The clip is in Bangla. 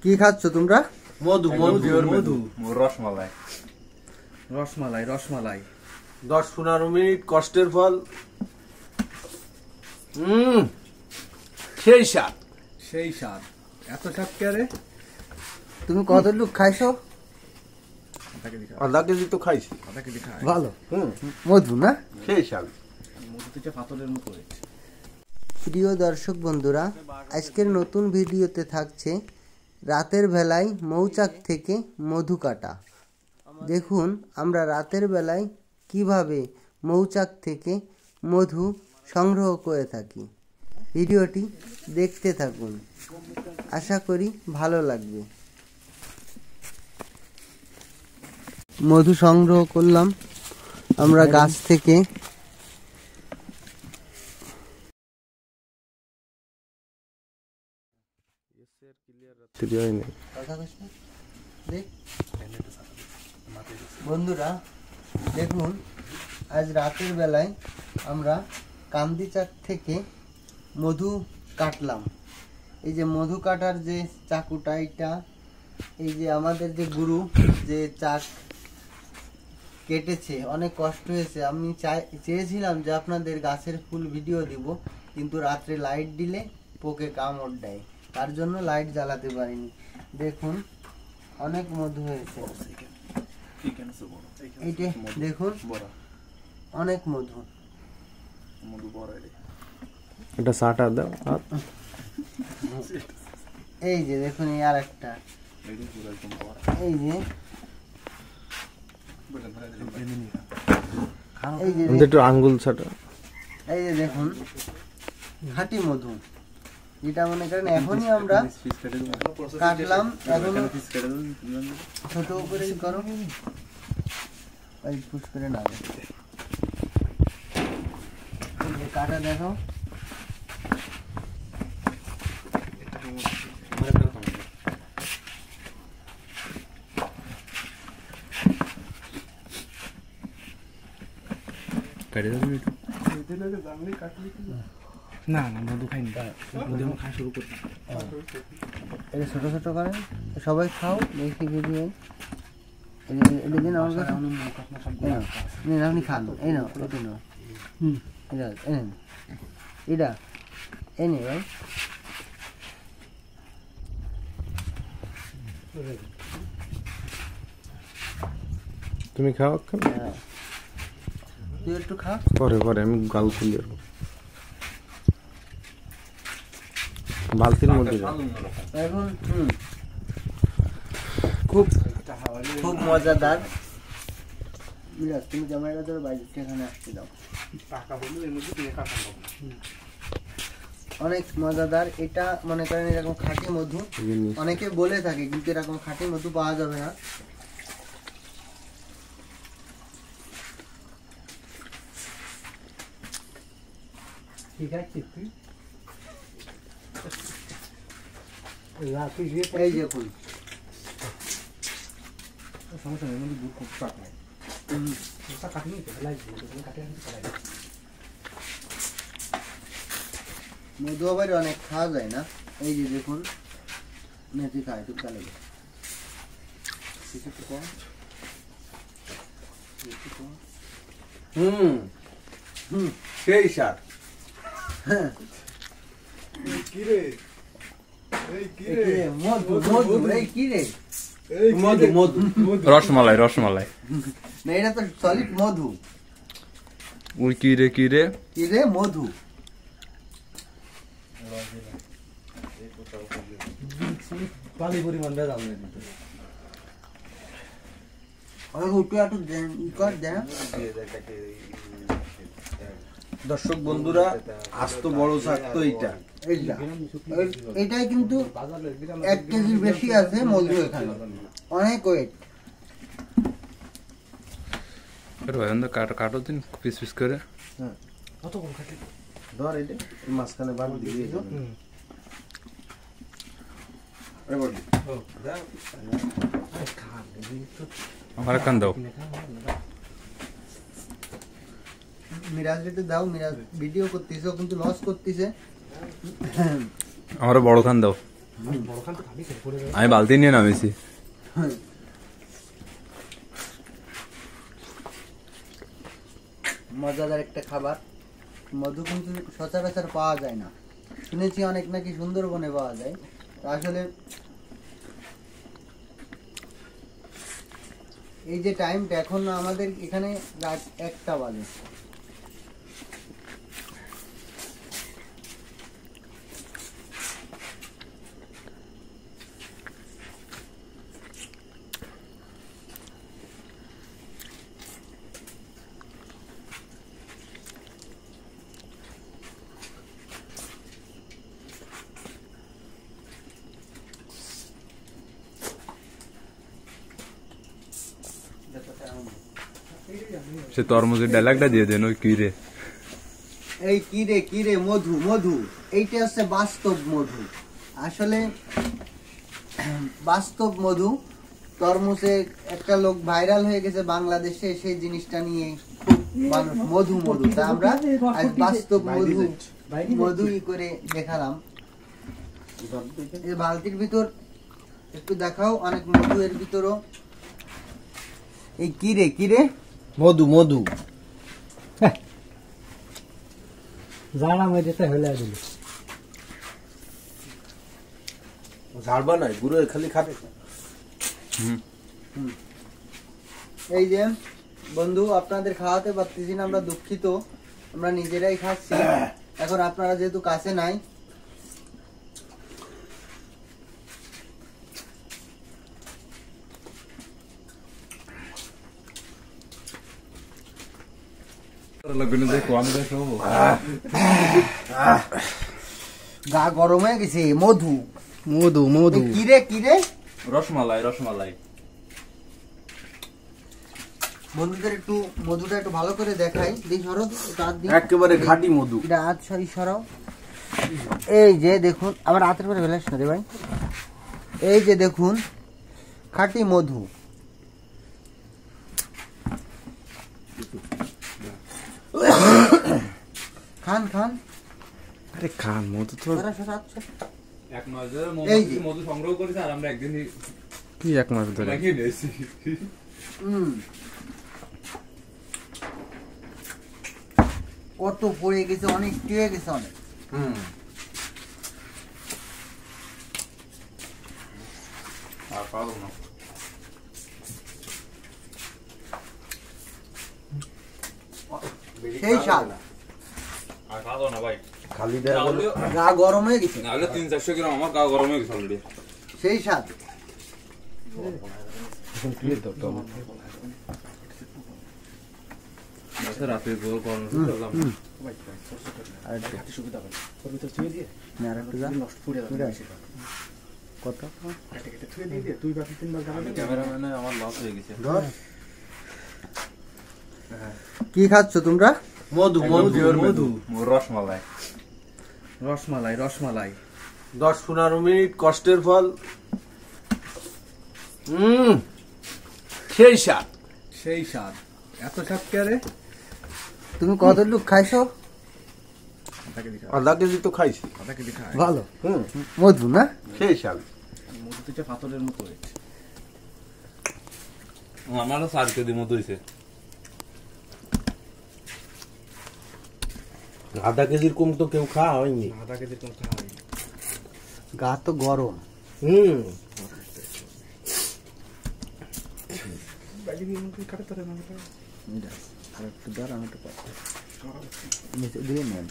কি খাচ্ছ তোমরা? মধু মধু মধু রসমালাই রসমালাই রসমালাই 10-15 মিনিট কষ্টের ফল। সেই স্বাদ সেই স্বাদ। এত স্বাদ কে রে? তুমি কতটুকু খাইছো? আধা কেজি তো খাইছি। আধা কেজি খাই। ভালো মধু না? সেই স্বাদ। মধু থেকে পাথরের মতো হয়েছে। প্রিয় দর্শক বন্ধুরা, আজকের নতুন ভিডিওতে থাকছে রাতের বেলায় মৌচাক থেকে মধু কাটা। দেখুন আমরা রাতের বেলায় কিভাবে মৌচাক থেকে মধু সংগ্রহ করে থাকি। ভিডিওটি দেখতে থাকুন, আশা করি ভালো লাগবে। মধু সংগ্রহ করলাম আমরা গাছ থেকে। বন্ধুরা দেখুন, আজ রাতের বেলায় আমরা কান্দিচাক থেকে মধু কাটলাম। এই যে মধু কাটার যে চাকুটা, এটা এই যে আমাদের যে গুরু যে চাক কেটেছে, অনেক কষ্ট হয়েছে। আমি চেয়েছিলাম যে আপনাদের গাছের ফুল ভিডিও দিব, কিন্তু রাত্রে লাইট দিলে পোকে কামড় দেয়, তার জন্য লাইট জ্বালাতে পারিনি। দেখুন অনেক মধু হয়েছে। এইটা দেখুন অনেক মধু। এটা সাটা দাও। এই যে দেখুন এই আর একটা, এই যে একটু আঙ্গুল ছাটা। এই যে দেখুন খাঁটি মধু, যেটা মনে করেন এখনই আমরা কাটলাম। এখন ছোট করে করো, ওই ফুস করে না কাটা দেখো। না না মধু খাইনি, মধু আমি খাওয়া শুরু করছি। এটা ছোট ছোট করেন, সবাই খাও দেখি ভিডিও। এটা দিন আমার কাছে, আপনি খান। এই নাও, এটা নাও, এটা এনেন, এটা এনে ভাই। তুমি খাও। তুই একটু খা। পরে পরে আমি গাল খুলি বালতির মধ্যে এখন খুব খুব মজাদার। তুমি জামাইরা ধরো বাইরে এখানে আসতে দাও। অনেক মজাদার এটা, মনে করেন এরকম খাঁটি মধু অনেকে বলে থাকে, কিন্তু এরকম খাঁটি মধু পাওয়া যাবে না। ঠিক আছে, এই দেখুন মধু আবার অনেক খাওয়া যায় না। এই যে দেখুন মেথি খায় একটু কালে সেই স্বাদ। রসমালাই রসমালাই না, এটা তো সলিড মধু। ওই কি রে কি রে কি রে মধু। দর্শক বন্ধুরা, আস্ত বড় থাকতো এইটা। এটাই কিন্তু 1 কেজির বেশি আছে মধু এখানে, অনেক ওয়েট। কাটো দিন পিস পিস করে। ধর এটা মাঝখানে বাদ দিয়ে আমার কান দাও। মিরাজ দাও, মিরাজ ভিডিও করতেছে কিন্তু লস করতেছে। আমারও বড় খান দাও। বড়খান তো খাবি করে দেবে। আমি বালতি নিয়ে নামেছি। মজাদার একটা খাবার। মধু কিন্তু সচরাচর পাওয়া যায় না, শুনেছি অনেক নাকি সুন্দরবনে পাওয়া যায়। আসলে এই যে টাইমটা এখন আমাদের এখানে রাত 1টা বাজে। সে তরমুজের ডায়লগটা দিয়ে দেন, ওই কি রে এই কি রে মধু মধু, এইটা হচ্ছে বাস্তব মধু। আসলে বাস্তব মধু। তরমুজে একটা লোক ভাইরাল হয়ে গেছে বাংলাদেশে, সেই জিনিসটা নিয়ে মানুষ মধু মধু, তা আমরা আজ বাস্তব মধুই করে দেখালাম। এই বালতির ভিতর একটু দেখাও, অনেক মধু এর ভিতরও। এই কি রে মধু মধু জানা মেয়েটা হলে দিল ঝাড়বা নাই, বুড়ো খালি খাবে। এই যে বন্ধু, আপনাদের খাওয়াতে পারতেছি না, আমরা দুঃখিত, আমরা নিজেরাই খাচ্ছি। এখন আপনারা যেহেতু কাছে নাই, গা গরম হয়ে গেছে। মধু মধু মধু কি রে রসমালাই রসমালাই। বন্ধুদের একটু মধুটা একটু ভালো করে দেখাই, দিই সরো একেবারে খাঁটি মধু। এটা হাত সরাও। এই যে দেখুন, আবার হাতের পরে বেলাস না রে ভাই। এই যে দেখুন খাঁটি মধু। খান আরে খান মধু তো এক মাস ধরে এই যে। মধু সংগ্রহ করেছে, আর আমরা একদিন কি এক মাস ধরে লাগিয়ে নিয়েছি। কত পড়ে গেছে, অনেক টুয়ে গেছে অনেক। আর পাবো না। সেই স্বাদ। আর খাবো না ভাই, খালি দেয়া বলে গা গরম হয়ে গেছে, নাহলে 300-400 গ্রাম আমার গা গরম হয়ে গেছে অলরেডি। সেই স্বাদ। রাতে গরম করলাম। সুবিধা হবে ওর ভিতর ছুঁয়ে দিয়ে নষ্ট করে যাবে কত কেটে কেটে ছুঁয়ে দিয়ে দুই বার তিনবার যাবে। ক্যামেরাম্যানে আমার লস হয়ে গেছে। কি খাচ্ছ তোমরা? মধু মধু মধু রসমালাই। রসমালাই রসমালাই 10-15 মিনিট কষ্টের ফল। সেই স্বাদ। সেই স্বাদ। এত স্বাদ কে রে? তুমি কত লোক খাইছো? আধা কেজি তো খাইছি। আধা কেজি খায়। ভালো মধু না, সেই স্বাদ। মধু তো পাথরের মতো হয়েছে। আমারও 4 কেজি মতো হয়েছে। আধা কেজির কম তো কেউ খাওয়া হয়নি। আধা কেজির কম খাওয়া হয়নি। গা তো গরম। বাইরে গিয়ে মধ্যে কাটে তোরে না আর একটু দাঁড়ানো, একটু নিচে দিয়ে নিয়ে